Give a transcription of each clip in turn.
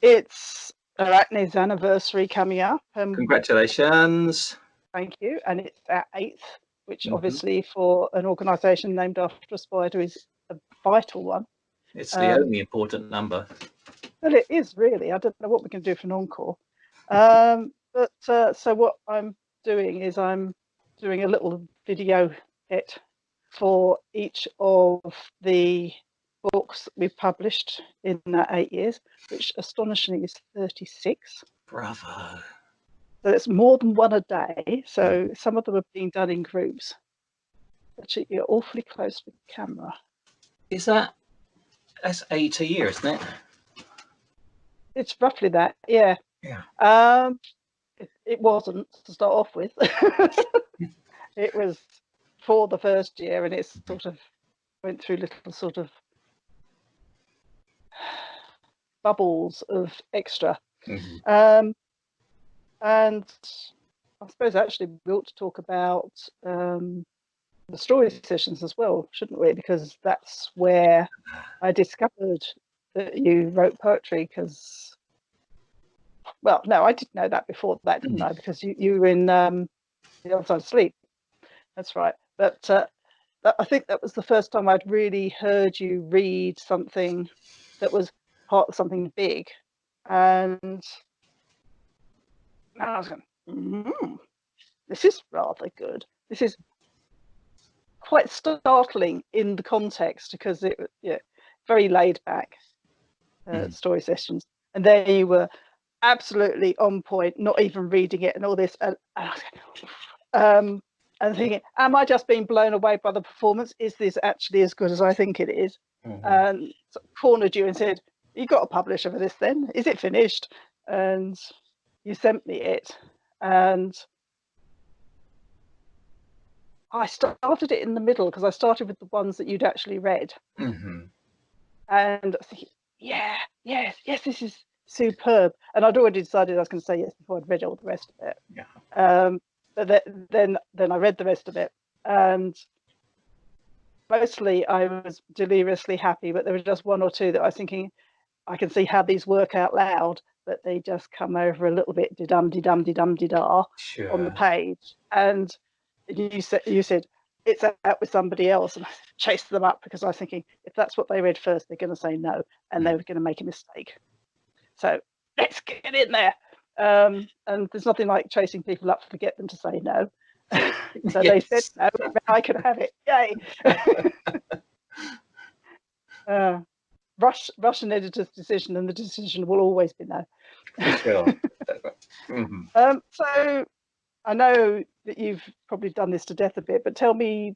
It's Arachne's anniversary coming up. Congratulations. Thank you. And it's our 8th, which obviously for an organisation named after a spider is a vital one. It's the only important number. Well, it is really. I don't know what we can do for an encore. So what I'm doing is I'm doing a little video bit for each of the books we've published in that 8 years, which astonishingly is 36. Bravo. So it's more than one a day. So some of them are being done in groups. Actually, you're awfully close with the camera. That's 8 a year, isn't it? It's roughly that, yeah. Yeah. It wasn't to start off with. It was for the first year, and it sort of went through little sort of bubbles of extra. And I suppose actually we ought to talk about the story sessions as well, shouldn't we? Because that's where I discovered that you wrote poetry. Because, well, no, I didn't know that before that, didn't I? Because you were in The Other Side of Sleep. That's right. But I think that was the first time I'd really heard you read something that was part of something big. And I was going, this is rather good. This is quite startling in the context, because it was very laid back story sessions. And there you were, absolutely on point, not even reading it and all this. And I was going, and thinking, am I just being blown away by the performance? Is this actually as good as I think it is? And so cornered you and said, you got a publisher for this then? Is it finished? And you sent me it. And I started it in the middle, because I started with the ones that you'd actually read. And I was thinking, yes, this is superb. And I'd already decided I was going to say yes before I'd read all the rest of it. But then I read the rest of it, and mostly I was deliriously happy, but there were just one or two that I was thinking, I can see how these work out loud, but they just come over a little bit de-dum-de-dum-de-dum-de-da on the page. And you said it's out with somebody else, and I chased them up, because I was thinking, if that's what they read first, they're going to say no, and they were going to make a mistake. So let's get in there. And there's nothing like chasing people up to get them to say no. So they said no, I can have it. Yay. Russian editor's decision, and the decision will always be no. Sure. So I know that you've probably done this to death a bit, but tell me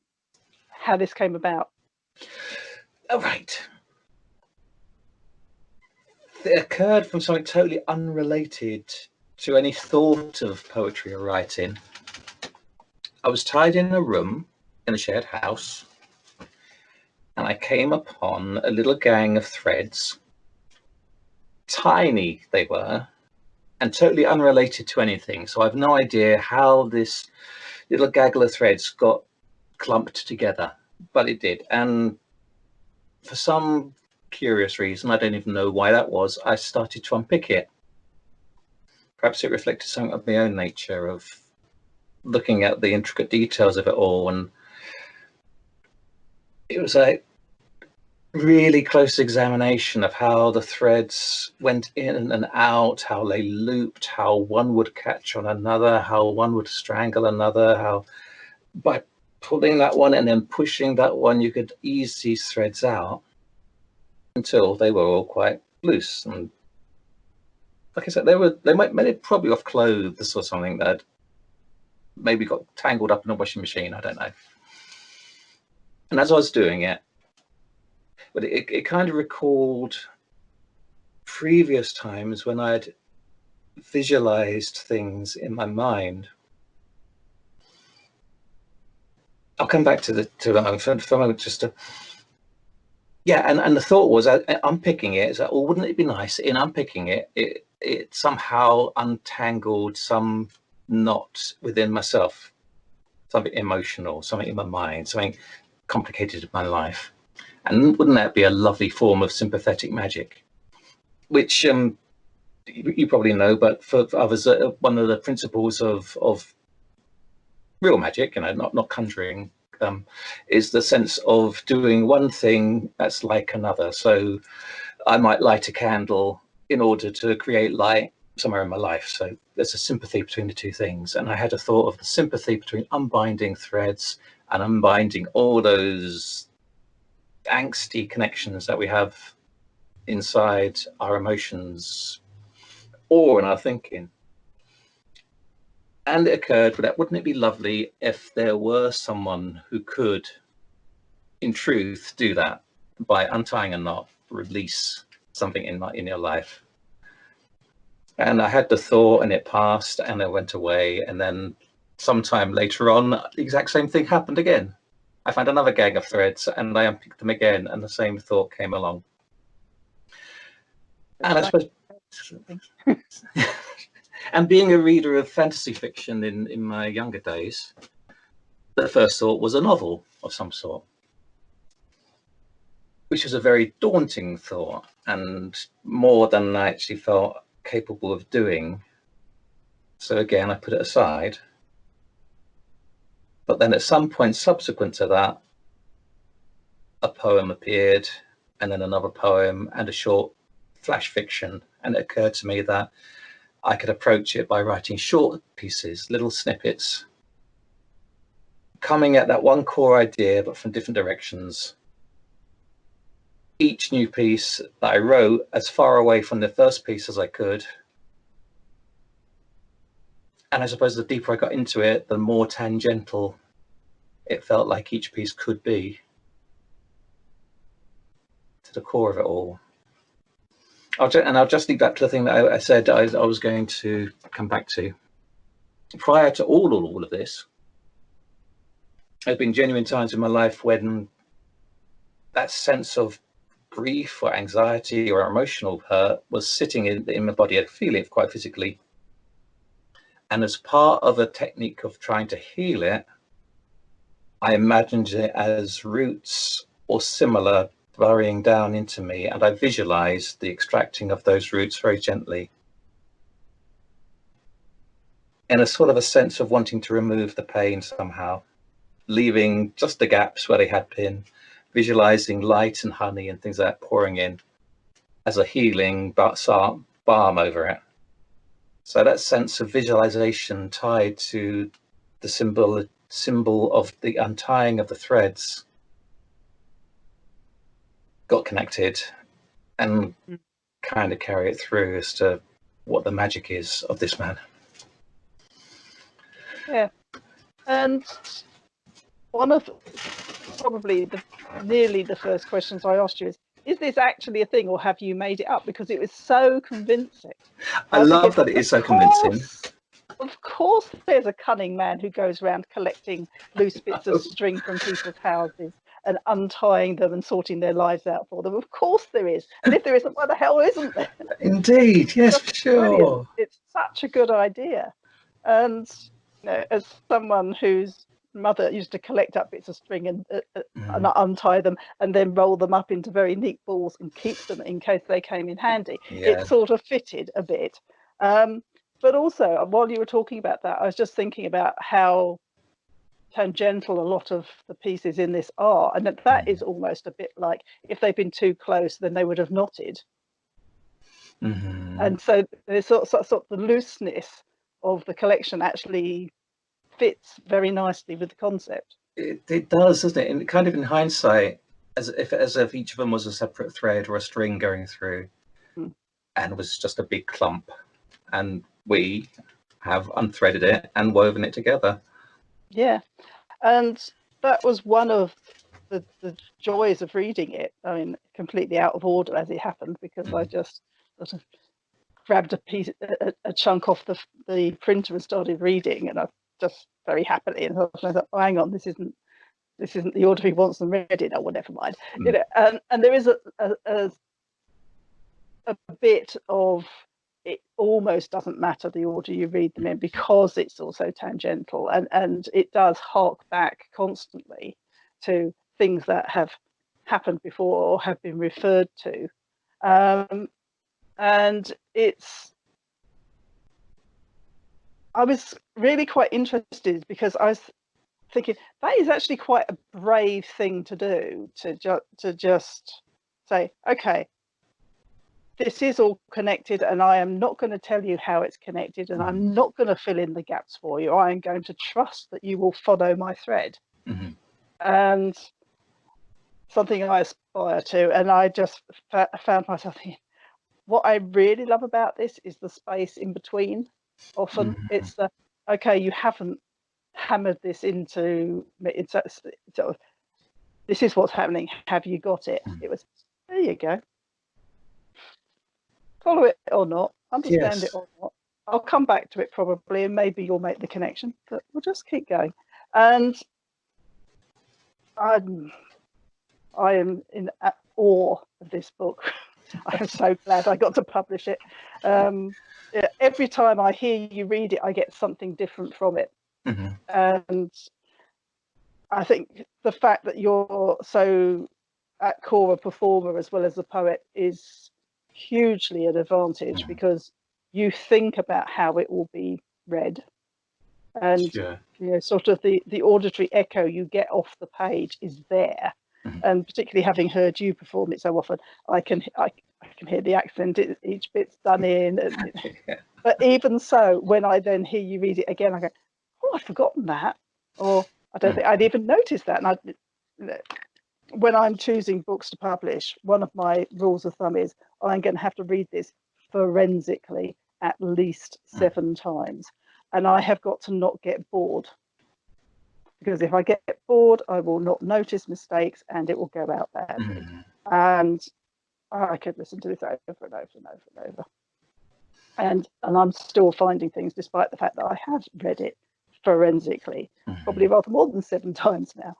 how this came about. All right. It occurred from something totally unrelated to any thought of poetry or writing. I was tied in a room in a shared house, and I came upon a little gang of threads. Tiny they were, and totally unrelated to anything. So I've no idea how this little gaggle of threads got clumped together, but it did. And for some curious reason, I don't even know why that was, I started to unpick it. Perhaps it reflected something of my own nature, of looking at the intricate details of it all. And it was a really close examination of how the threads went in and out, how they looped, how one would catch on another, how one would strangle another, how by pulling that one and then pushing that one, you could ease these threads out until they were all quite loose. And like I said, they might probably off clothes or something that maybe got tangled up in a washing machine, I don't know. And as I was doing it, but it kind of recalled previous times when I'd visualized things in my mind. I'll come back to that for a moment, just to, and the thought was, unpicking it, is that, well, wouldn't it be nice in unpicking it, it somehow untangled some knot within myself, something emotional, something in my mind, something complicated in my life. And wouldn't that be a lovely form of sympathetic magic? Which you probably know, but for others, one of the principles of real magic, not conjuring, is the sense of doing one thing that's like another. So I might light a candle in order to create light somewhere in my life. So there's a sympathy between the two things. And I had a thought of the sympathy between unbinding threads and unbinding all those angsty connections that we have inside our emotions or in our thinking. And it occurred that wouldn't it be lovely if there were someone who could, in truth, do that by untying a knot, release something in your life. And I had the thought, and it passed, and it went away. And then sometime later on, the exact same thing happened again. I found another gang of threads, and I unpicked them again, and the same thought came along. And I suppose, and being a reader of fantasy fiction in my younger days, the first thought was a novel of some sort, which was a very daunting thought, and more than I actually felt capable of doing. So again, I put it aside. But then at some point subsequent to that, a poem appeared, and then another poem, and a short flash fiction. And it occurred to me that I could approach it by writing short pieces, little snippets, coming at that one core idea, but from different directions. Each new piece that I wrote as far away from the first piece as I could. And I suppose the deeper I got into it, the more tangential it felt like each piece could be to the core of it all. I'll just leave that to the thing that I said I was going to come back to. Prior to all of this, there's been genuine times in my life when that sense of grief or anxiety or emotional hurt was sitting in my body. I'd feel it quite physically. And as part of a technique of trying to heal it, I imagined it as roots or similar burrowing down into me, and I visualized the extracting of those roots very gently. In a sort of a sense of wanting to remove the pain somehow, leaving just the gaps where they had been, visualizing light and honey and things like that pouring in as a healing balm over it. So that sense of visualization tied to the symbol of the untying of the threads got connected, and kind of carry it through as to what the magic is of this man. Yeah, and one of probably nearly the first questions I asked you is this actually a thing, or have you made it up? Because it was so convincing. I love that it is so convincing. Of course, there's a cunning man who goes around collecting loose bits of string from people's houses and untying them and sorting their lives out for them. Of course there is. And if there isn't, why the hell isn't there? Indeed, yes, for sure. Brilliant. It's such a good idea. And as someone whose mother used to collect up bits of string and untie them and then roll them up into very neat balls and keep them in case they came in handy, it sort of fitted a bit. But also, while you were talking about that, I was just thinking about how tangential a lot of the pieces in this are, and that is almost a bit like if they'd been too close, then they would have knotted. And so there's sort of the looseness of the collection actually fits very nicely with the concept. It does, doesn't it? And kind of in hindsight, as if each of them was a separate thread or a string going through, and was just a big clump, and we have unthreaded it and woven it together. Yeah, and that was one of the joys of reading it. I mean, completely out of order as it happened, because I just sort of grabbed a chunk off the printer and started reading, and I just very happily, and I thought, oh, hang on, this isn't the order he wants them read in. Oh, well, never mind. And there is a bit of, it almost doesn't matter the order you read them in, because it's also tangential, and it does hark back constantly to things that have happened before or have been referred to, and it's I was really quite interested because I was thinking that is actually quite a brave thing to do, to just say, okay, this is all connected, and I am not going to tell you how it's connected, and I'm not going to fill in the gaps for you. I am going to trust that you will follow my thread. Mm-hmm. And something I aspire to. And I just found myself thinking, what I really love about this is the space in between. Often it's the, okay, you haven't hammered this into, it's sort of, this is what's happening. Have you got it? It was, there you go. Follow it or not, understand it Yes. or not. I'll come back to it probably, and maybe you'll make the connection, but we'll just keep going. And I am in awe of this book. I am so glad I got to publish it. Every time I hear you read it, I get something different from it. Mm-hmm. And I think the fact that you're so at core a performer as well as a poet is hugely an advantage, because you think about how it will be read, and Sure. sort of the auditory echo you get off the page is there. And particularly having heard you perform it so often, I can hear the accent, each bit's done in. And, Yeah. but even so, when I then hear you read it again, I go, oh, I'd forgotten that, or I don't think I'd even noticed that. And when I'm choosing books to publish, one of my rules of thumb is I'm going to have to read this forensically at least 7 times. And I have got to not get bored, because if I get bored, I will not notice mistakes and it will go out badly. And I could listen to this over and over and over and over. And I'm still finding things, despite the fact that I have read it forensically, probably rather more than 7 times now.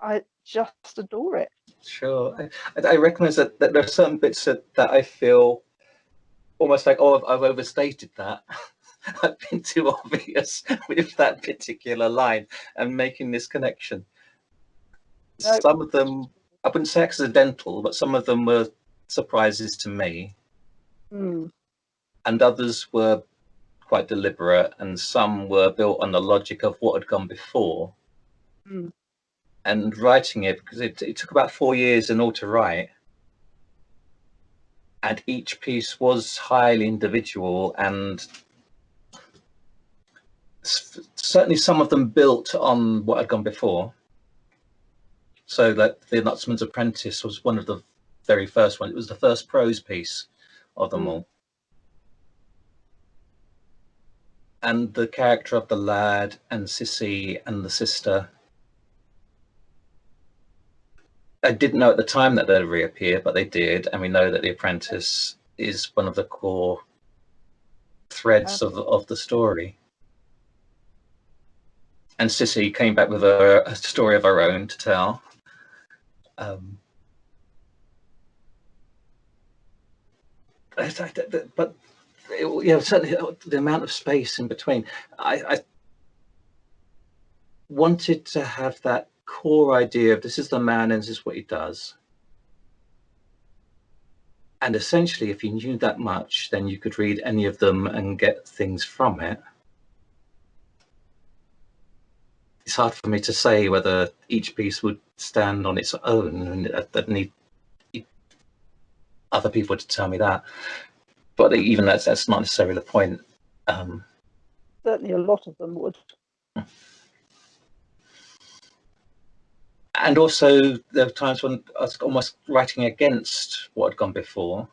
I just adore it. Sure. I recognise that there are certain bits that I feel almost like, oh, I've overstated that. I've been too obvious with that particular line and making this connection. No. Some of them, I wouldn't say accidental, but some of them were surprises to me. And others were quite deliberate, and some were built on the logic of what had gone before. And writing it, because it took about 4 years in all to write, and each piece was highly individual, and certainly some of them built on what had gone before. So like the Knotsman's Apprentice was one of the very first ones. It was the first prose piece of them all. And the character of the lad and Sissy and the sister, I didn't know at the time that they'd reappear, but they did. And we know that the Apprentice is one of the core threads of the story. And Sissy came back with a story of her own to tell. But certainly the amount of space in between. I wanted to have that core idea of this is the man and this is what he does. And essentially, if you knew that much, then you could read any of them and get things from it. It's hard for me to say whether each piece would stand on its own, and I'd need other people to tell me that. But even that's not necessarily the point. Certainly a lot of them would. And also there were times when I was almost writing against what had gone before.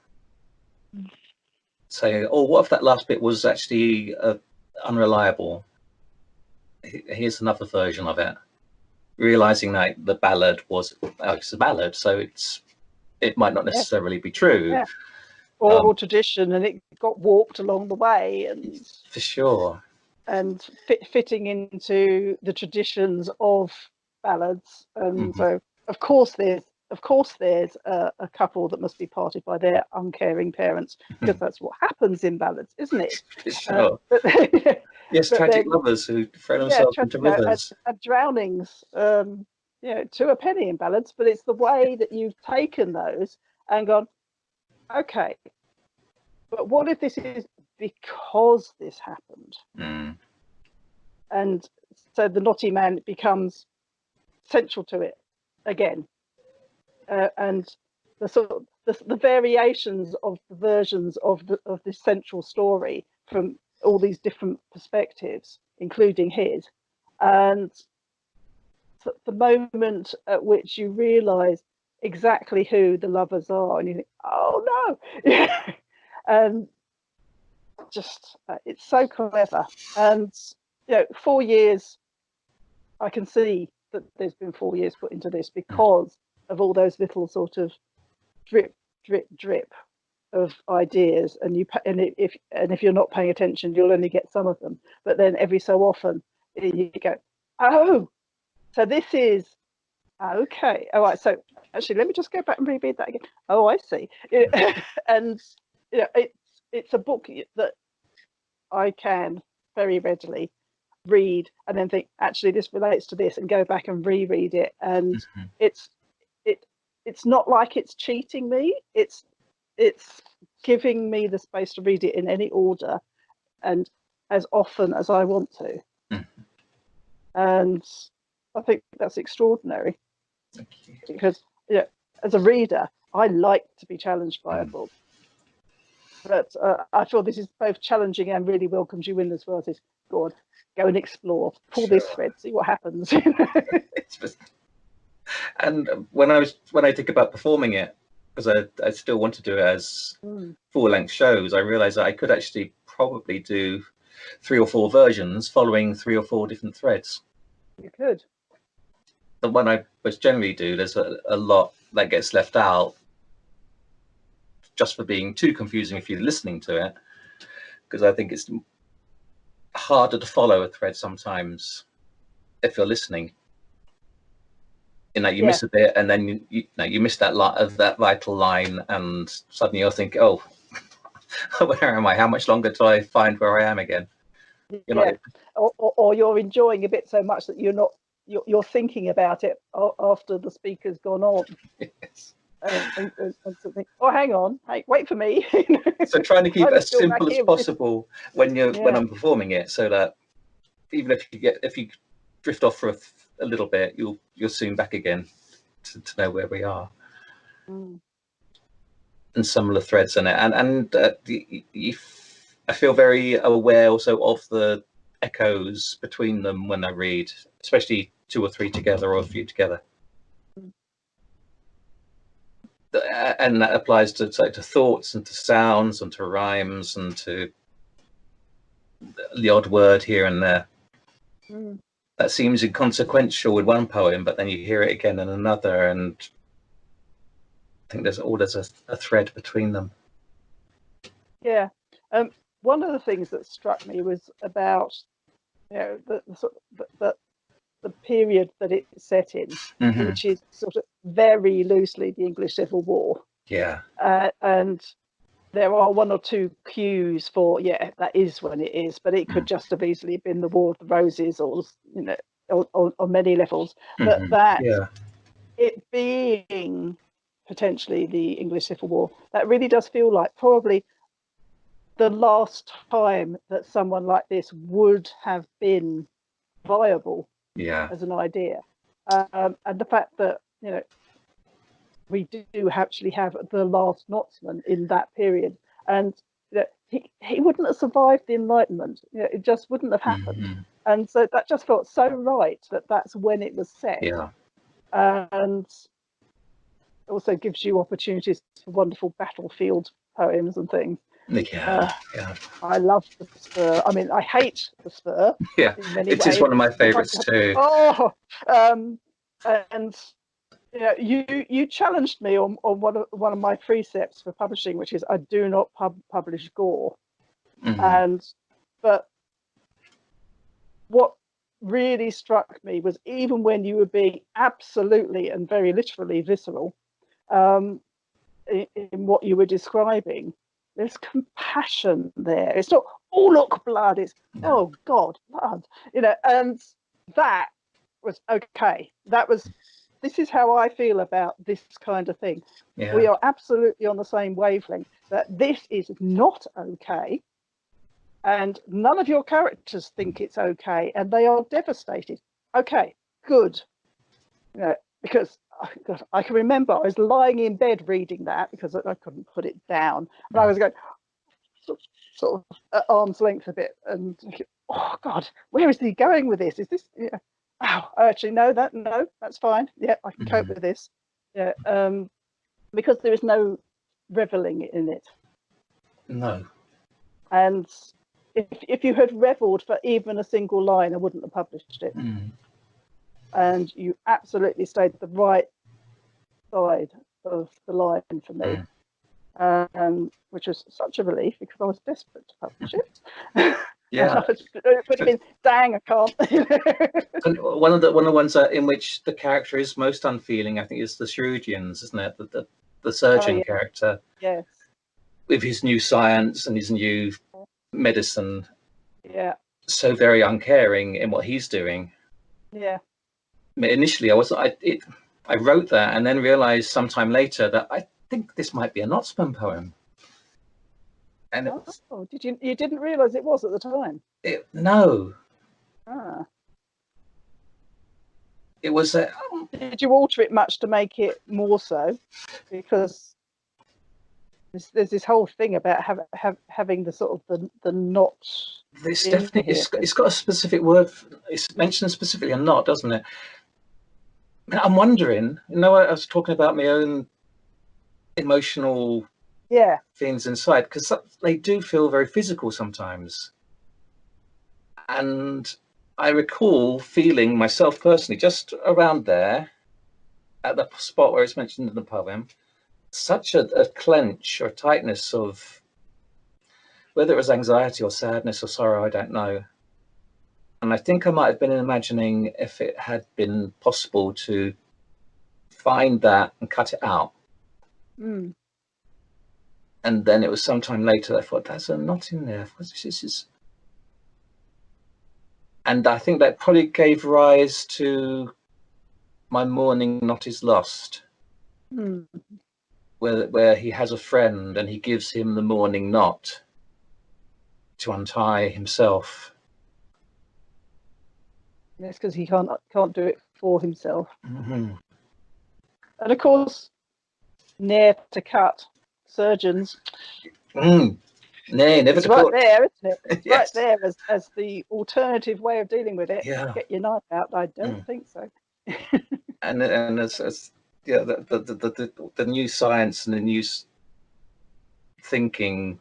Saying, oh, what if that last bit was actually unreliable? Here's another version of it. Realizing that the ballad was, it's a ballad, so it might not necessarily be true. Yeah. Oral tradition, and it got warped along the way, and for sure, and fitting into the traditions of ballads. And so of course there's a couple that must be parted by their uncaring parents, because that's what happens in ballads, isn't it? For sure. Yes, but tragic lovers who throw themselves into rivers. Drownings, to a penny in ballads. But it's the way that you've taken those and gone, okay, but what if this is because this happened. And so the knotty man becomes central to it again. And the sort of the variations of the versions of this central story from all these different perspectives, including his, and the moment at which you realise exactly who the lovers are, and you think, "Oh no!" Yeah, and just it's so clever. And 4 years, I can see that there's been 4 years put into this because of all those little sort of drip, drip, drip of ideas, and if you're not paying attention, you'll only get some of them. But then every so often, you go, "Oh, so this is okay. All right. So actually, let me just go back and reread that again. Oh, I see." And it's a book that I can very readily read and then think, actually, this relates to this, and go back and reread it. And it's not like it's cheating me. It's giving me the space to read it in any order and as often as I want to. And I think that's extraordinary. Because as a reader, I like to be challenged by a book. But I feel this is both challenging and really welcomes you in as well. As go on, go and explore, pull this thread, see what happens. And when I think about performing it, because I still want to do it as full-length shows, I realised that I could actually probably do 3 or 4 versions following 3 or 4 different threads. You could. The one I most generally do, there's a lot that gets left out just for being too confusing if you're listening to it, because I think it's harder to follow a thread sometimes if you're listening. You miss a bit, and then you miss that vital line, and suddenly you'll think, "Oh, where am I? How much longer till I find where I am again?" Or you're enjoying a bit so much that you're thinking about it after the speaker's gone on. Yes. And something. Oh, hang on! Hey, wait for me. So trying to keep it as simple as possible when I'm performing it, so that even if you drift off for a little bit, you're soon back again to know where we are. And some of the threads in it, and I feel very aware also of the echoes between them when I read, especially 2 or 3 together or a few together. And that applies to thoughts and to sounds and to rhymes and to the odd word here and there. That seems inconsequential with one poem, but then you hear it again in another, and I think there's a thread between them. Yeah. One of the things that struck me was about the period that it's set in, which is sort of very loosely the English Civil War. Yeah. And there are 1 or 2 cues for that is when it is, but it could just have easily been the War of the Roses, or on many levels. But it being potentially the English Civil War, that really does feel like probably the last time that someone like this would have been viable as an idea. And the fact that we do actually have the last Knotsman in that period, and he wouldn't have survived the Enlightenment. It just wouldn't have happened. And so that just felt so right that that's when it was set. And also gives you opportunities for wonderful battlefield poems and things. I love the Spur. I mean, I hate the Spur. In many ways. It is one of my favorites too. And you challenged me on one of my precepts for publishing, which is I do not publish gore. But what really struck me was, even when you were being absolutely and very literally visceral in what you were describing, there's compassion there. It's not, "Oh, look, blood." It's, "Oh God, blood." And that was okay. This is how I feel about this kind of thing. We are absolutely on the same wavelength, that this is not okay. and none of your characters think it's okay, and they are devastated. Okay, good. You know, because God, I can remember I was lying in bed reading that because I couldn't put it down, and I was going sort of at arm's length a bit, and thinking, oh God, where is he going with this? Is this? Yeah. Oh, actually, no, that's fine. Yeah, I can cope with this. Yeah, because there is no reveling in it. No. And if you had revelled for even a single line, I wouldn't have published it. And you absolutely stayed the right side of the line for me, which was such a relief because I was desperate to publish it. Yeah. It would have been, dang, I can't. And one of the ones in which the character is most unfeeling, I think, is the chirurgeons, isn't it? The surgeon character. Yes. With his new science and his new medicine. Yeah. So very uncaring in what he's doing. Yeah. Initially, I wrote that and then realized sometime later that I think this might be a Knotsman poem. And you didn't realize it was at the time? No. Ah. It was Did you alter it much to make it more so? Because there's this whole thing about having the sort of the knot. This definitely it's got a specific word. It's mentioned specifically a knot, doesn't it? I'm wondering. I was talking about my own emotional things inside, because they do feel very physical sometimes. And I recall feeling myself personally just around there, at the spot where it's mentioned in the poem, such a clench or tightness of, whether it was anxiety or sadness or sorrow, I don't know. And I think I might have been imagining if it had been possible to find that and cut it out. And then it was sometime later I thought, there's a knot in there. This is... And I think that probably gave rise to My Morning Knot is Lost, where he has a friend and he gives him the morning knot to untie himself. Yes, because he can't do it for himself. And of course, ne'er to cut surgeons. Nay, never it's to right cut. there, isn't it? It's Yes. right there as the alternative way of dealing with it. Yeah. Get your knife out. I don't think so. and as the new science and the new thinking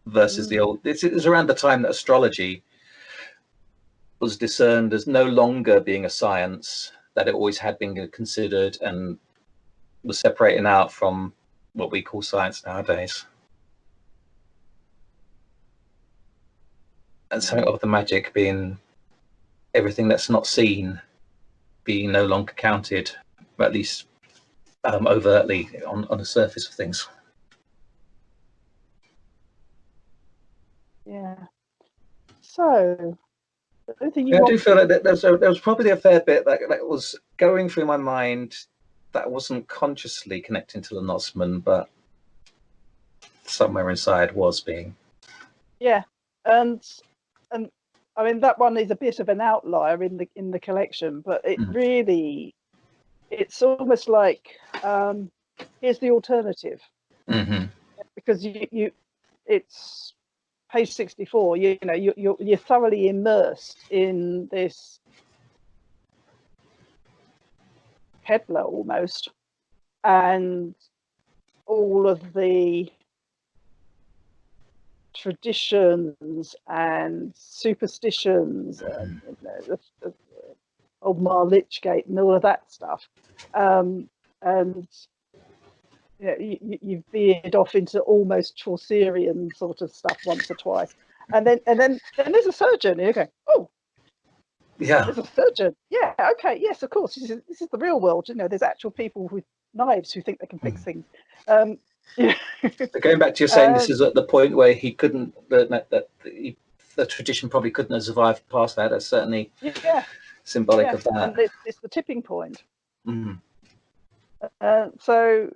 versus the old. It was around the time that astrology was discerned as no longer being a science, that it always had been considered, and was separating out from what we call science nowadays. And something of the magic being everything that's not seen being no longer counted, or at least overtly on the surface of things. Yeah. So, I do feel like there was probably a fair bit that was going through my mind that wasn't consciously connecting to the Knotsman, but somewhere inside was being. Yeah, and I mean that one is a bit of an outlier in the collection, but it really, it's almost like here's the alternative, because it's page 64. You're thoroughly immersed in this peddler almost, and all of the traditions and superstitions and the old Marlichgate and all of that stuff, and you've veered off into almost Chaucerian sort of stuff once or twice, and then there's a surgeon, and you go, oh yeah, there's a surgeon, yeah, okay, yes, of course, this is the real world. There's actual people with knives who think they can fix things. Going back to your saying, this is at the point where he couldn't, the tradition probably couldn't have survived past that. That's certainly symbolic of that. And it's the tipping point. So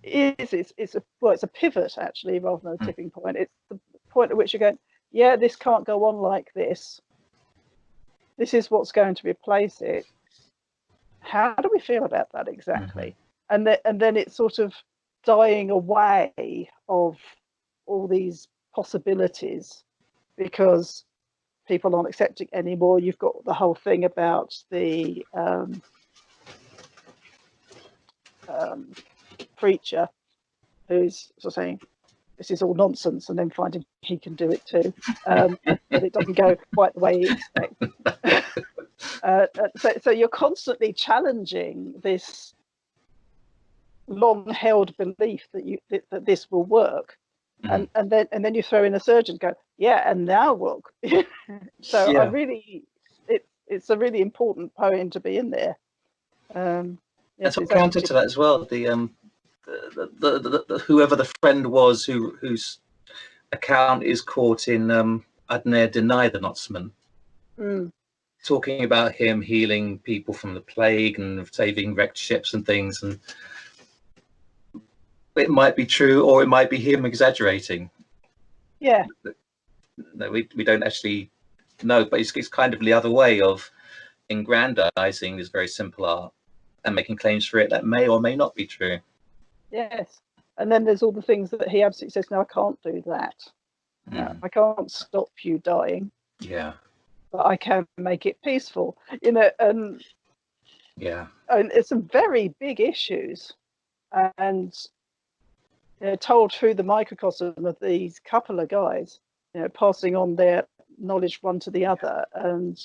it's a pivot, actually, rather than a tipping point. It's the point at which you're going, yeah, this can't go on like this. This is what's going to replace it. How do we feel about that exactly? And then it's sort of dying away of all these possibilities because people aren't accepting anymore. You've got the whole thing about the preacher who's sort of saying this is all nonsense, and then finding he can do it too, but it doesn't go quite the way he expects. So you're constantly challenging this long-held belief that this will work, and then you throw in a surgeon, go, yeah, and now look. So yeah. I really, it's a really important poem to be in there. That's what counter to that as well. The whoever the friend was whose account is caught in I'd ne'er deny the Knotsman, talking about him healing people from the plague and saving wrecked ships and things, and it might be true or it might be him exaggerating. Yeah. No, we don't actually know, but it's kind of the other way of aggrandizing this very simple art and making claims for it that may or may not be true. Yes. And then there's all the things that he absolutely says, no, I can't do that. No, I can't stop you dying. Yeah. But I can make it peaceful. You know, and it's some very big issues. And told through the microcosm of these couple of guys, passing on their knowledge one to the other and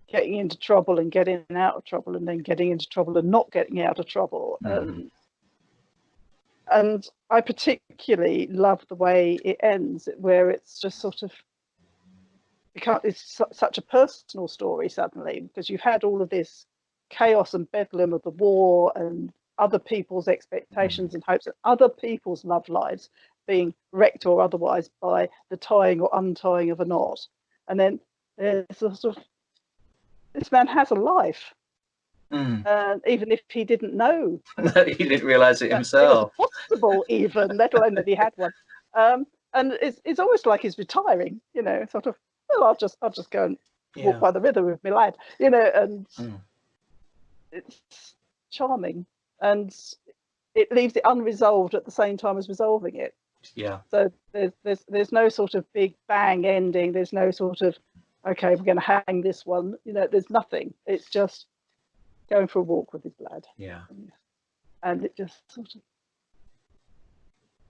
getting into trouble and getting out of trouble and then getting into trouble and not getting out of trouble. And I particularly love the way it ends, where it's just sort of, it's such a personal story suddenly, because you've had all of this chaos and bedlam of the war and other people's expectations and hopes and other people's love lives being wrecked or otherwise by the tying or untying of a knot. And then there's sort of, this man has a life. Even if he didn't know. He didn't realise it himself. It was possible even, let alone that he had one. And it's almost like he's retiring, sort of, well, I'll just go and walk by the river with my lad, and it's charming. And it leaves it unresolved at the same time as resolving it. Yeah. So there's no sort of big bang ending. There's no sort of, okay, we're going to hang this one. There's nothing. It's just going for a walk with his lad. Yeah. And it just sort of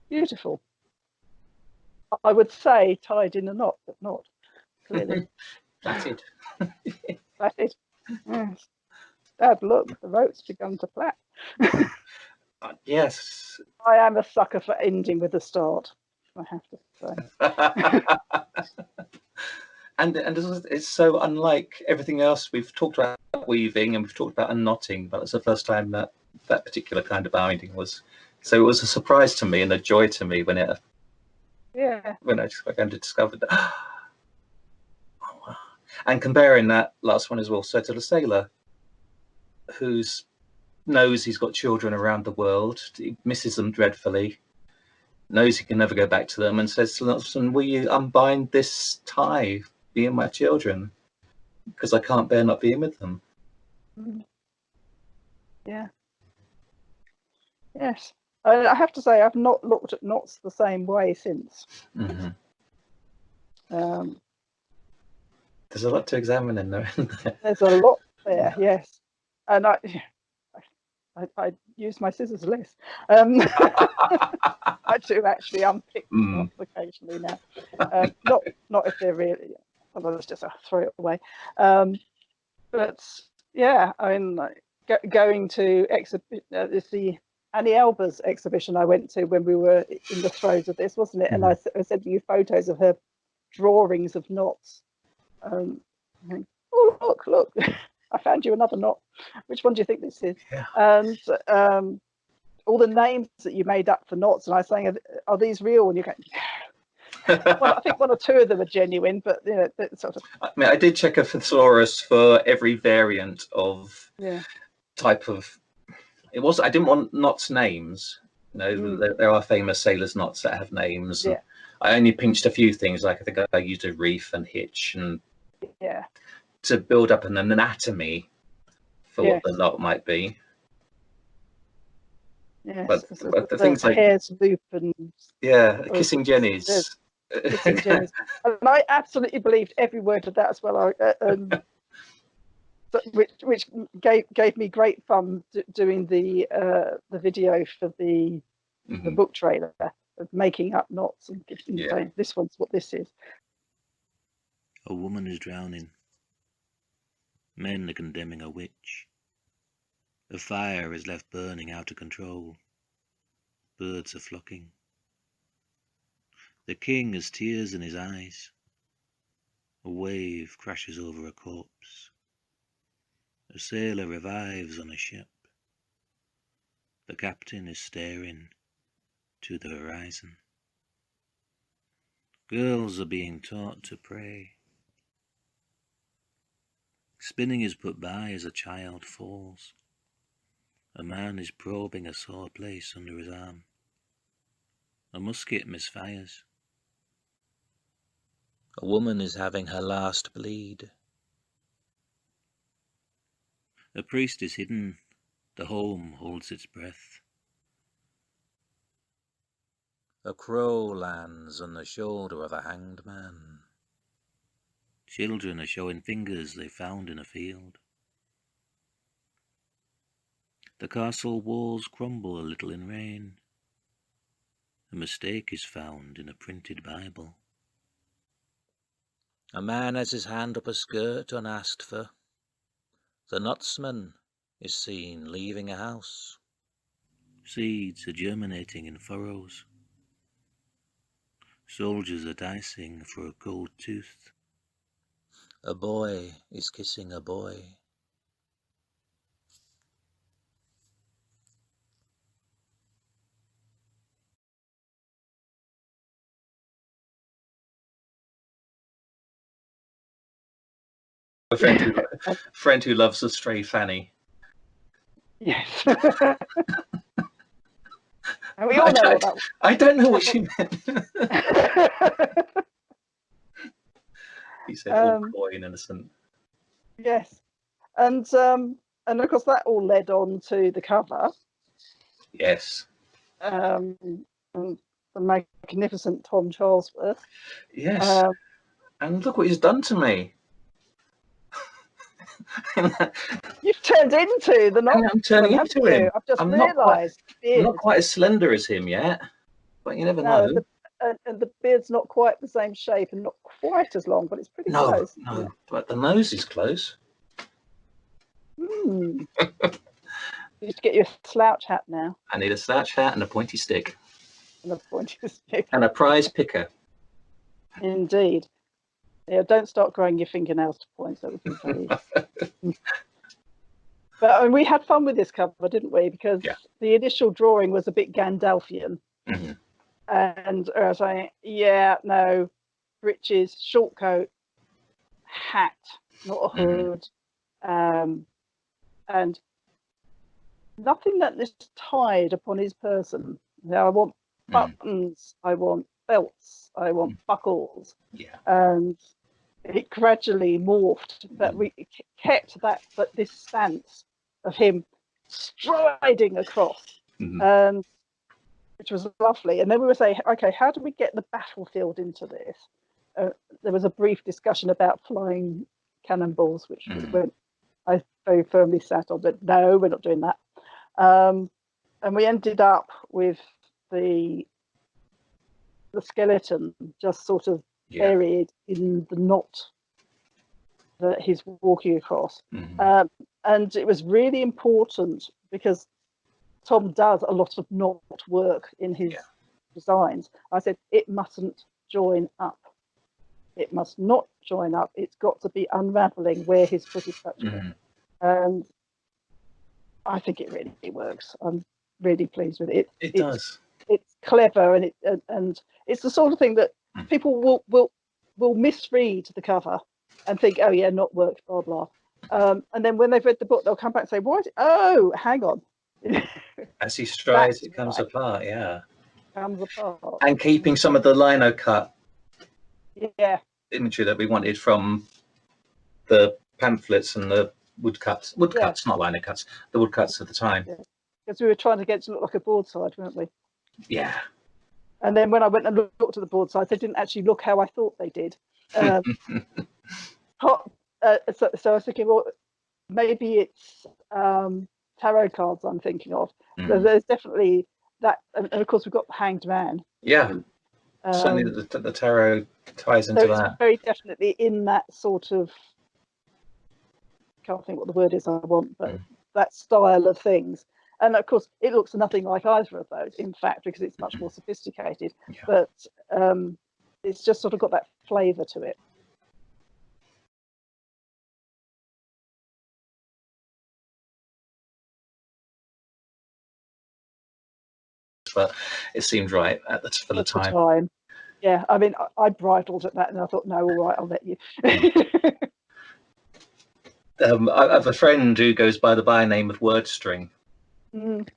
beautiful. I would say tied in a knot, but not clearly. Plaited. Plaited. Yes. Dad, look, the rope's begun to plait. Yes. I am a sucker for ending with a start, I have to say. And it's so unlike everything else we've talked about weaving and we've talked about unknotting, but it's the first time that particular kind of binding was. So it was a surprise to me and a joy to me when I began to discover that. Oh, wow. And comparing that last one as well, so to the sailor, who knows he's got children around the world, he misses them dreadfully, knows he can never go back to them, and says to Knotsman, will you unbind this tie, being my children, because I can't bear not being with them. Yeah. Yes. I have to say, I've not looked at knots the same way since. There's a lot to examine in there, isn't there? There's a lot there, yes. And I use my scissors less. I do actually unpick knots occasionally now. Not if they're really, otherwise just throw it away. But yeah, I mean, going to it's the Annie Elba's exhibition I went to when we were in the throes of this, wasn't it? And I sent you photos of her drawings of knots. Oh, look, I found you another knot. Which one do you think this is? Yeah. And all the names that you made up for knots, and I was saying, are these real? And you go, well, I think one or two of them are genuine, but sort of. I mean, I did check a thesaurus for every variant of type of. It was. I didn't want knots names. There are famous sailors' knots that have names. Yeah. I only pinched a few things, like I think I used a reef and hitch and Yeah. to build up an anatomy for what Yes. the knot might be. Yes. But the things like hare's loop and kissing Jenny's. kissing Jenny's. And I absolutely believed every word of that as well. Which gave me great fun doing the video for the book trailer of making up knots and saying this one's what this is. A woman is drowning. Men are condemning a witch. A fire is left burning out of control. Birds are flocking. The king has tears in his eyes. A wave crashes over a corpse. A sailor revives on a ship. The captain is staring to the horizon. Girls are being taught to pray. Spinning is put by as a child falls. A man is probing a sore place under his arm. A musket misfires. A woman is having her last bleed. A priest is hidden. The home holds its breath. A crow lands on the shoulder of a hanged man. Children are showing fingers they found in a field. The castle walls crumble a little in rain. A mistake is found in a printed Bible. A man has his hand up a skirt unasked for. The Knotsman is seen leaving a house. Seeds are germinating in furrows. Soldiers are dicing for a gold tooth. A boy is kissing a boy. A friend who loves a stray fanny. Yes. And we all know what that was. I don't know what she meant. He said, all coy and innocent. Yes. And of course that all led on to the cover. Yes. And the magnificent Tom Charlesworth. Yes. And look what he's done to me. You've turned into the Knotsman. I'm turning into him. I've just realised. I'm not quite as slender as him yet, but you never know. And the beard's not quite the same shape and not quite as long, but it's pretty close. No, but the nose is close. You need to get your slouch hat now. I need a slouch hat and a pointy stick. And a pointy stick. And a prize picker. Indeed. Yeah, don't start growing your fingernails to points. That would be very. But we had fun with this cover, didn't we? Because the initial drawing was a bit Gandalfian. Mm-hmm. And I was saying, no, breeches, short coat, hat, not a hood, and nothing that is tied upon his person. Now, I want buttons, I want belts, I want buckles. Yeah. And it gradually morphed, but we kept this stance of him striding across, which was lovely. And then we were saying, okay, how do we get the battlefield into this? There was a brief discussion about flying cannonballs, which I very firmly sat on, but no, we're not doing that. And we ended up with the skeleton just sort of buried in the knot that he's walking across. And it was really important because Tom does a lot of knot work in his designs. I said, it mustn't join up. It must not join up. It's got to be unraveling where his foot is touching. And I think it really works. I'm really pleased with it. It does. It's clever, and it's the sort of thing that people will misread the cover and think, oh yeah, not worked, blah blah. And then when they've read the book, they'll come back and say, "What? Oh, hang on." As he strides, it comes apart. Yeah. comes apart. And keeping some of the lino cut Yeah, imagery that we wanted from the pamphlets and the woodcuts, not lino cuts, the woodcuts at the time. yeah. Because we were trying to get to look like a broadside, weren't we? Yeah. And then when I went and looked at the broadsides, they didn't actually look how I thought they did. So I was thinking, well, maybe it's tarot cards I'm thinking of. So there's definitely that, and of course we've got the Hanged Man. Yeah, certainly the tarot ties into so it's that. very definitely in that sort of, can't think what the word is I want, but that style of things. And of course, it looks nothing like either of those, in fact, because it's much more sophisticated. Yeah. But it's just sort of got that flavour to it. But it seemed right for the time. Yeah, I mean, I bridled at that, and I thought, no, all right, I'll let you. I have a friend who goes by the name of Wordstring, and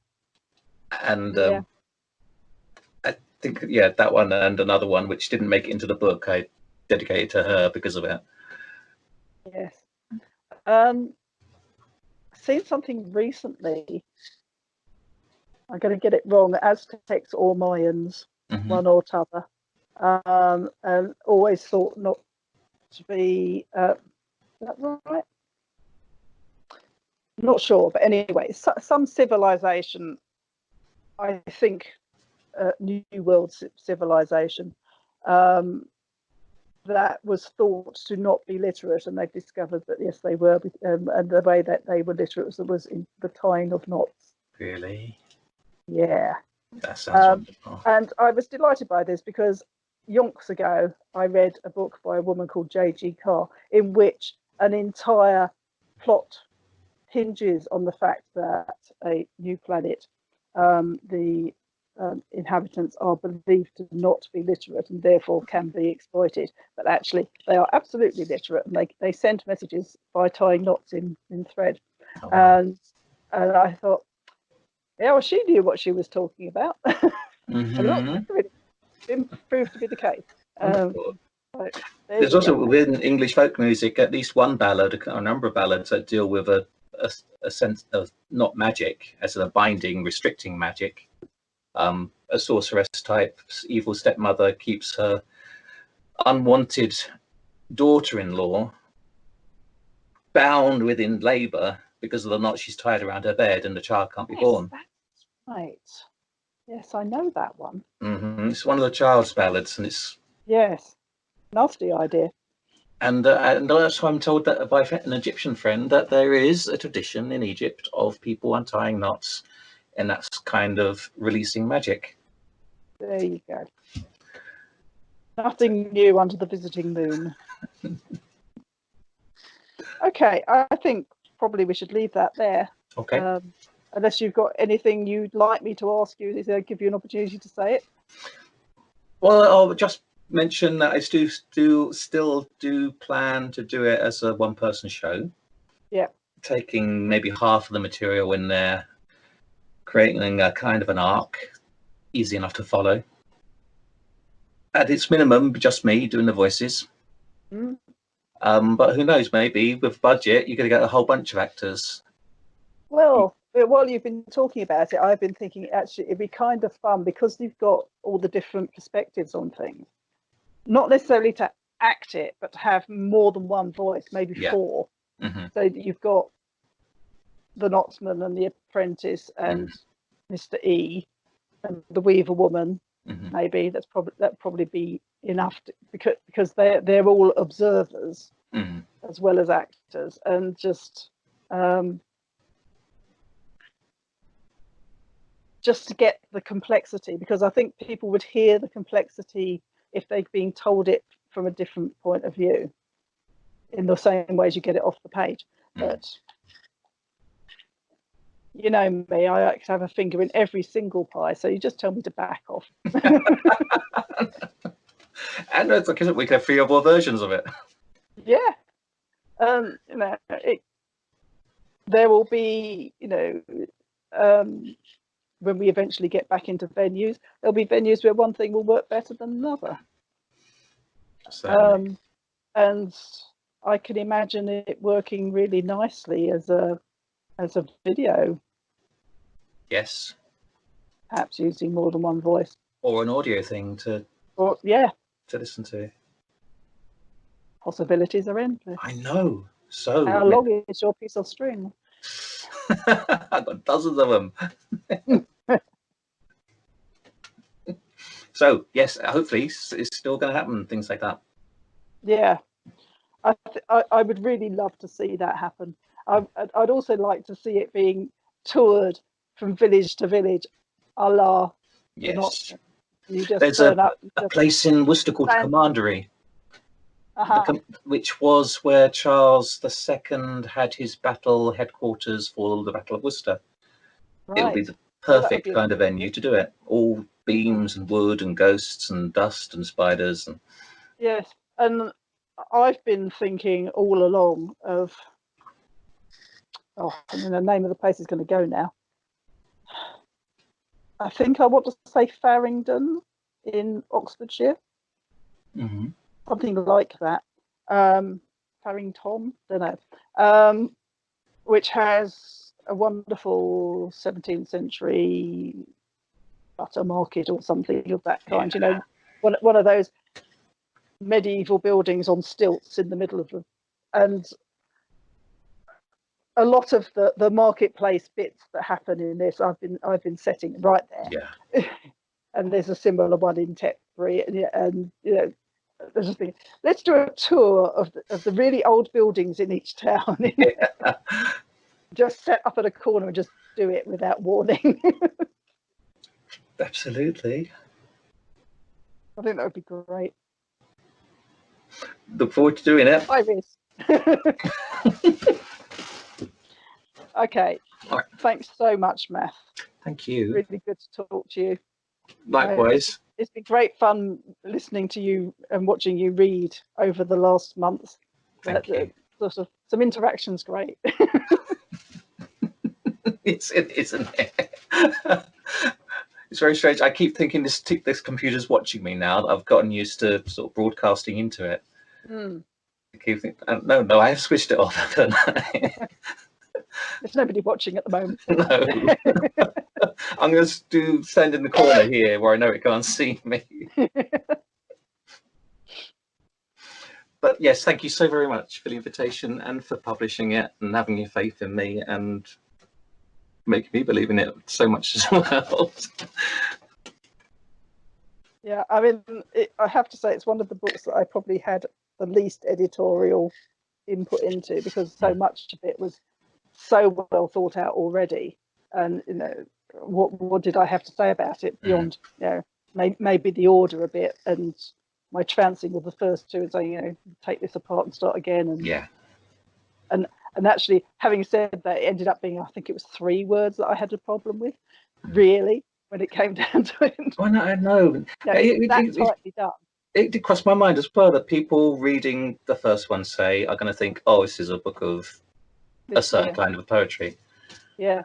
I think that one and another one which didn't make it into the book, I dedicated to her because of it. Yes. I've seen something recently. I'm going to get it wrong. Aztecs or Mayans, one or t'other. And always thought not to be. Is that right? Not sure, but anyway, some civilization. I think New World civilization. That was thought to not be literate, and they've discovered that yes, they were, and the way that they were literate was in the tying of knots. Really? Yeah. That sounds wonderful. And I was delighted by this because yonks ago I read a book by a woman called J.G. Carr in which an entire plot hinges on the fact that a new planet, the inhabitants are believed to not be literate and therefore can be exploited, but actually they are absolutely literate, and they send messages by tying knots in thread. Oh, wow. And I thought, yeah, well, she knew what she was talking about. And look, it proved to be the case. There's also within English folk music at least one ballad, a number of ballads that deal with a sense of not magic as a binding, restricting magic. A sorceress type evil stepmother keeps her unwanted daughter-in-law bound within labour because of the knot she's tied around her bed, and the child can't be born. That's right. Yes, I know that one. It's one of the child's ballads, and it's nasty idea. And that's why I'm told that by an Egyptian friend that there is a tradition in Egypt of people untying knots, and that's kind of releasing magic. There you go. Nothing new under the visiting moon. Okay, I think probably we should leave that there. Okay. Unless you've got anything you'd like me to ask you, give you an opportunity to say it. Well, I'll just mention that I still do plan to do it as a one-person show. Yeah. Taking maybe half of the material in there, creating a kind of an arc, easy enough to follow. At its minimum, just me doing the voices. But who knows, maybe with budget, you're going to get a whole bunch of actors. Well, while you've been talking about it, I've been thinking actually it'd be kind of fun because you've got all the different perspectives on things. Not necessarily to act it, but to have more than one voice, maybe 4. So you've got the Knotsman and the Apprentice and Mr. E and the Weaver Woman. Maybe that'd probably be enough because they're all observers as well as actors, and just to get the complexity, because I think people would hear the complexity if they've been told it from a different point of view, in the same way as you get it off the page. But you know me, I like to have a finger in every single pie, so you just tell me to back off. And it's like we can have 3 or more versions of it. Yeah. You know, there will be, when we eventually get back into venues, there'll be venues where one thing will work better than another. Certainly. And I can imagine it working really nicely as a video, Yes. perhaps using more than one voice. Or an audio thing to listen to. Possibilities are endless. I know. So how long is your piece of string? I've got dozens of them. So yes, hopefully it's still going to happen. Things like that. Yeah, I would really love to see that happen. I'd also like to see it being toured from village to village, a la the Knotsman. You just There's turn up. a place in Worcester called Commandery, which was where Charles II had his battle headquarters for the Battle of Worcester. Right. It would be the perfect kind of venue to do it. All beams and wood and ghosts and dust and spiders. And yes, and I've been thinking all along of, the name of the place is going to go now. I think I want to say Farringdon in Oxfordshire. Mm-hmm. Something like that. Farrington, don't know. Which has a wonderful 17th century butter market or something of that kind. Yeah. One of those medieval buildings on stilts in the middle of them. And a lot of the marketplace bits that happen in this, I've been setting right there. Yeah. And there's a similar one in Tetbury, and there's just thinking, let's do a tour of the really old buildings in each town. Yeah. Just set up at a corner and just do it without warning. Absolutely. I think that would be great. Look forward to doing it. Hi, Riz. Okay. Right. Thanks so much, Matt. Thank you. Really good to talk to you. Likewise. It's been great fun listening to you and watching you read over the last month. Thank you. Sort of some interaction's great. Isn't it? It's very strange. I keep thinking this computer's watching me now that I've gotten used to sort of broadcasting into it. Mm. I keep thinking, no, I have switched it off, haven't I? There's nobody watching at the moment. No. I'm going to stand in the corner here where I know it can't see me. But yes, thank you so very much for the invitation and for publishing it and having your faith in me and making me believe in it so much as well. Yeah, I mean, I have to say it's one of the books that I probably had the least editorial input into, because so much of it was so well thought out already. And what did I have to say about it beyond maybe the order a bit and my trouncing of the first two and saying, take this apart and start again. And and actually, having said that, it ended up being, I think it was 3 words that I had a problem with, really, when it came down to it. Well, no, I know. That's tightly done. It did cross my mind as well that people reading the first one are going to think, oh, this is a book of a certain kind of poetry. Yeah.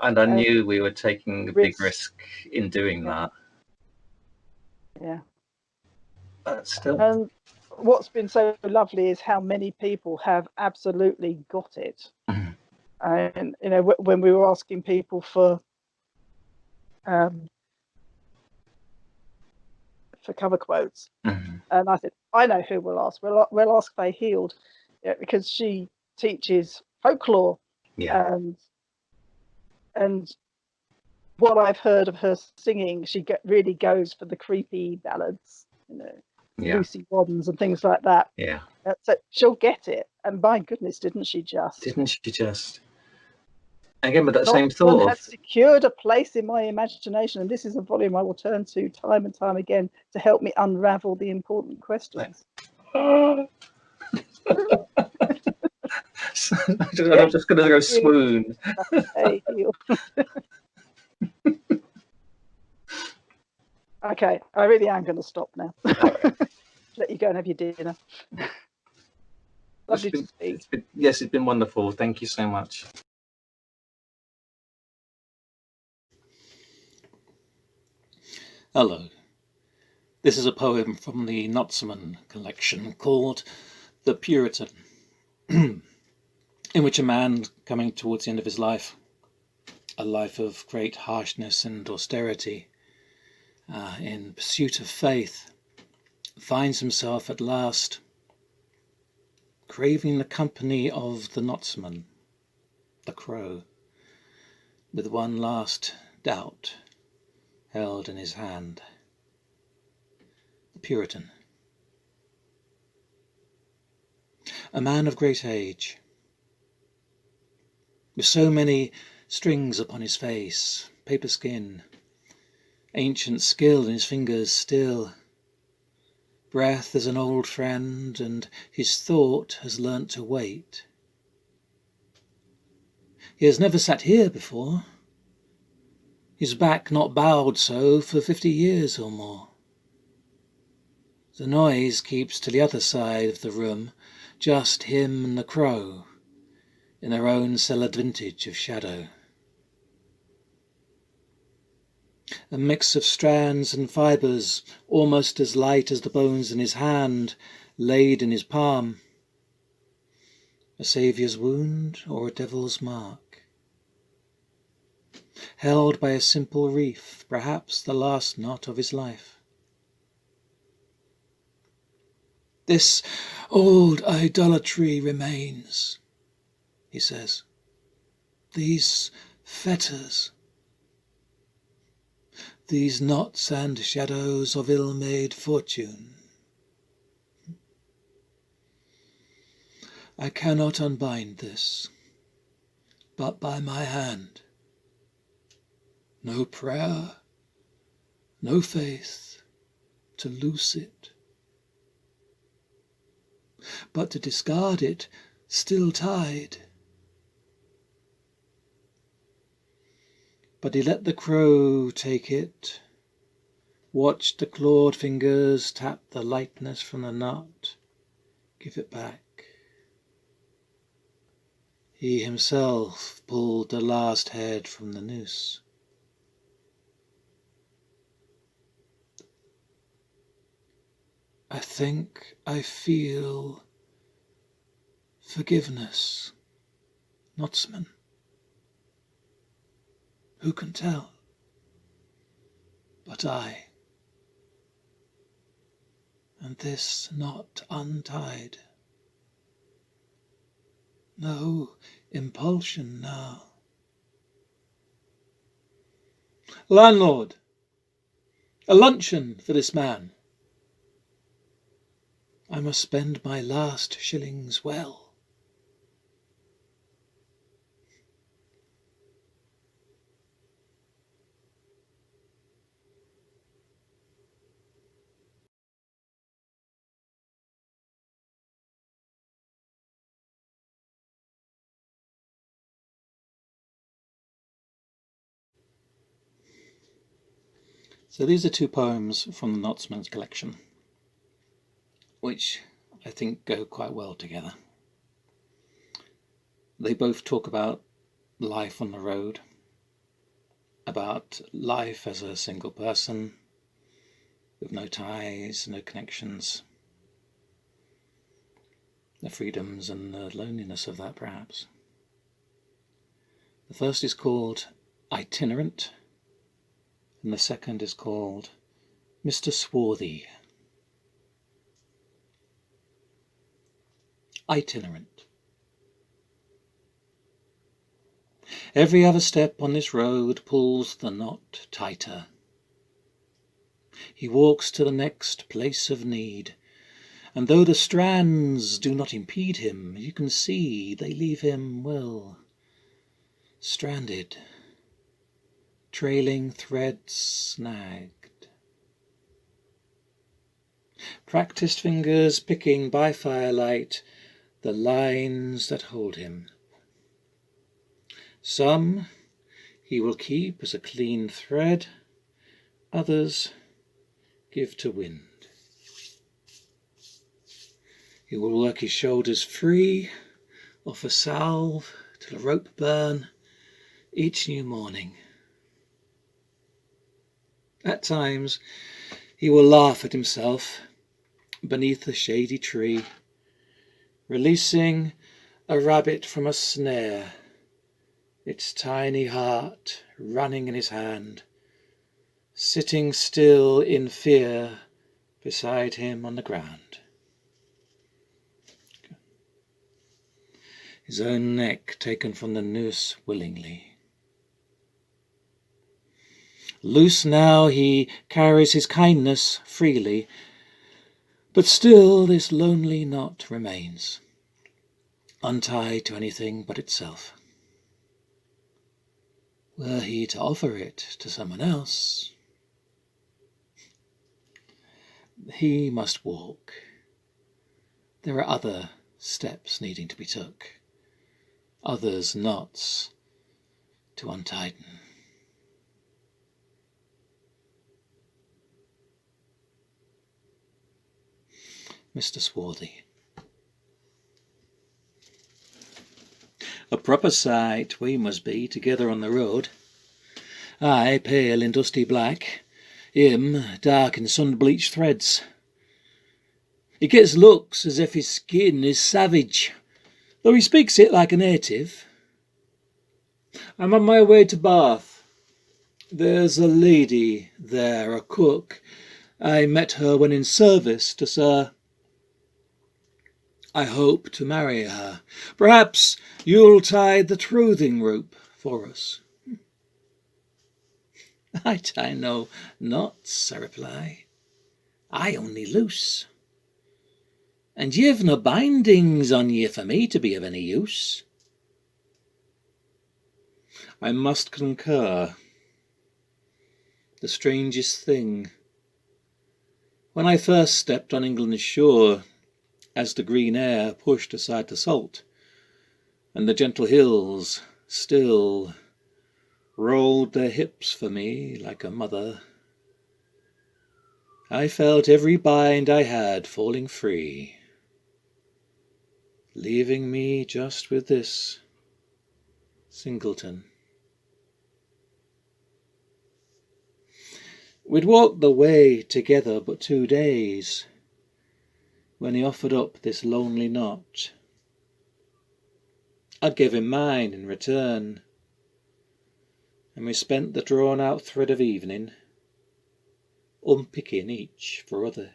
And I knew we were taking a big risk in doing that. Yeah. But still. And what's been so lovely is how many people have absolutely got it. And when we were asking people for cover quotes, and I said, I know who we'll ask. We'll ask Faye Heald, because she teaches folklore, and what I've heard of her singing, she really goes for the creepy ballads, Lucy Waddens and things like that. Yeah. So she'll get it, and my goodness, didn't she just? Again, with that same thought. One had secured a place in my imagination, and this is a volume I will turn to time and time again to help me unravel the important questions. I'm just going to go swoon. Okay, I really am going to stop now. Let you go and have your dinner. Lovely to speak. It's been wonderful. Thank you so much. Hello. This is a poem from the Knotsman collection called The Puritan, in which a man coming towards the end of his life, a life of great harshness and austerity, in pursuit of faith, finds himself at last craving the company of the Knotsman, the crow, with one last doubt held in his hand. The Puritan. A man of great age, with so many strings upon his face, paper skin, ancient skill in his fingers still, breath as an old friend, and his thought has learnt to wait. He has never sat here before, his back not bowed so for 50 years or more. The noise keeps to the other side of the room, just him and the crow, in their own cellared vintage of shadow. A mix of strands and fibres, almost as light as the bones in his hand, laid in his palm. A saviour's wound or a devil's mark. Held by a simple reef, perhaps the last knot of his life. This old idolatry remains, he says. These fetters, these knots and shadows of ill-made fortune. I cannot unbind this, but by my hand. No prayer, no faith to loose it, but to discard it still tied. But he let the crow take it, watched the clawed fingers tap the lightness from the knot, give it back. He himself pulled the last head from the noose. I think I feel forgiveness, Knotsman. Who can tell? But I, and this knot untied. No impulsion now. Landlord, a luncheon for this man. I must spend my last shillings well. So these are two poems from the Knotsman's collection, which I think go quite well together. They both talk about life on the road, about life as a single person, with no ties, no connections, the freedoms and the loneliness of that, perhaps. The first is called Itinerant, and the second is called Mr. Swarthy. Itinerant. Every other step on this road pulls the knot tighter. He walks to the next place of need, and though the strands do not impede him, you can see they leave him, well, stranded, trailing threads snagged. Practiced fingers picking by firelight the lines that hold him. Some he will keep as a clean thread, others give to wind. He will work his shoulders free, offer salve till a rope burn each new morning. At times he will laugh at himself beneath a shady tree, releasing a rabbit from a snare, its tiny heart running in his hand, sitting still in fear beside him on the ground. His own neck taken from the noose willingly. Loose now, he carries his kindness freely, but still this lonely knot remains, untied to anything but itself. Were he to offer it to someone else, he must walk. There are other steps needing to be took, others knots to untighten. Mr. Swarthy. A proper sight we must be together on the road. I pale in dusty black, him dark in sun-bleached threads. He gets looks as if his skin is savage, though he speaks it like a native. I'm on my way to Bath. There's a lady there, a cook. I met her when in service to Sir. I hope to marry her. Perhaps you'll tie the trothing rope for us. I tie no knots, I reply. I only loose. And you've no bindings on ye for me to be of any use. I must concur. The strangest thing. When I first stepped on England's shore, as the green air pushed aside the salt, and the gentle hills still rolled their hips for me like a mother, I felt every bind I had falling free, leaving me just with this singleton. We'd walked the way together but 2 days, when he offered up this lonely knot. I gave him mine in return, and we spent the drawn-out thread of evening unpicking each for other.